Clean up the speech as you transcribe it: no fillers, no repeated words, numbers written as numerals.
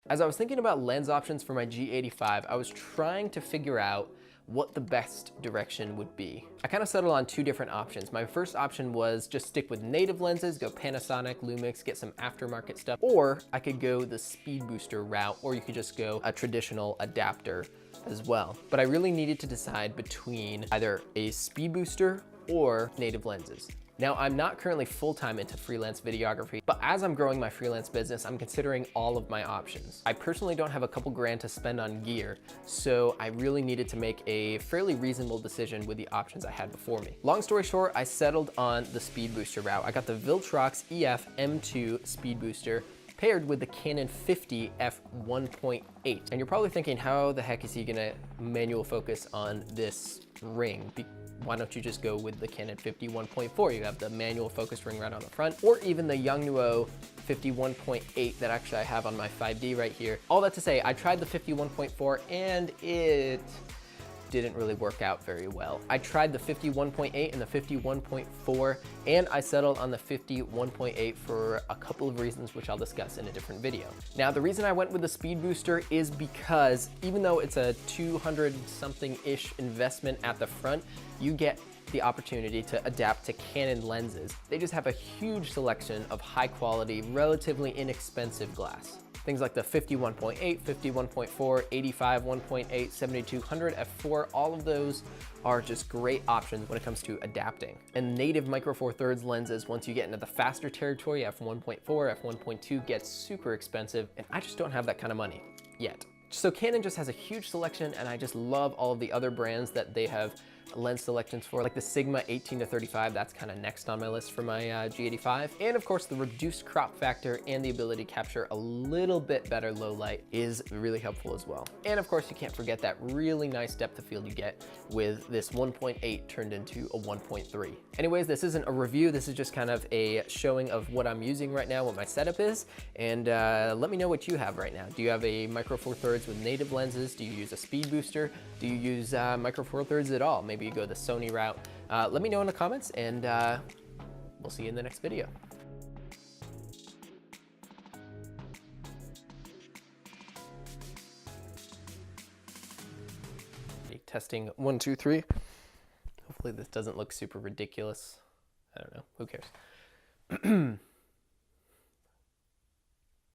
As I was thinking about lens options for my G85, I was trying to figure out what the best direction would be. I kind of settled on two different options. My first option was just stick with native lenses, go Panasonic, Lumix, get some aftermarket stuff, or I could go the Speedbooster route, or you could just go a traditional adapter as well. But I really needed to decide between either a Speedbooster or native lenses. Now, I'm not currently full-time into freelance videography, but as I'm growing my freelance business, I'm considering all of my options. I personally don't have a couple grand to spend on gear, so I really needed to make a fairly reasonable decision with the options I had before me. Long story short, I settled on the Speedbooster route. I got the Viltrox EF M2 Speedbooster paired with the Canon 50 f1.8. And you're probably thinking, how the heck is he gonna manual focus on this ring? Why don't you just go with the Canon 50 1.4? You have the manual focus ring right on the front, or even the Yongnuo 51.8 that actually I have on my 5D right here. All that to say, I tried the 51.4 and it didn't really work out very well. I tried the 51.8 and the 51.4, and I settled on the 51.8 for a couple of reasons, which I'll discuss in a different video. Now, the reason I went with the Speedbooster is because even though it's a 200 something-ish investment at the front, you get the opportunity to adapt to Canon lenses. They just have a huge selection of high quality, relatively inexpensive glass. Things like the 51.8, 51.4, 85, 1.8, 7200 f4, all of those are just great options when it comes to adapting. And native micro four thirds lenses, once you get into the faster territory, f1.4, f1.2 gets super expensive, and I just don't have that kind of money yet. So Canon just has a huge selection, and I just love all of the other brands that they have lens selections for, like the Sigma 18 to 35, that's kind of next on my list for my G85. And of course, the reduced crop factor and the ability to capture a little bit better low light is really helpful as well. And of course, you can't forget that really nice depth of field you get with this 1.8 turned into a 1.3. Anyways, this isn't a review, this is just kind of a showing of what I'm using right now, what my setup is, and let me know what you have right now. Do you have a micro four thirds with native lenses? Do you use a Speedbooster? Do you use micro four thirds at all? Maybe you go the Sony route. Let me know in the comments, and we'll see you in the next video. Testing 1, 2, 3. Hopefully this doesn't look super ridiculous. I don't know, who cares?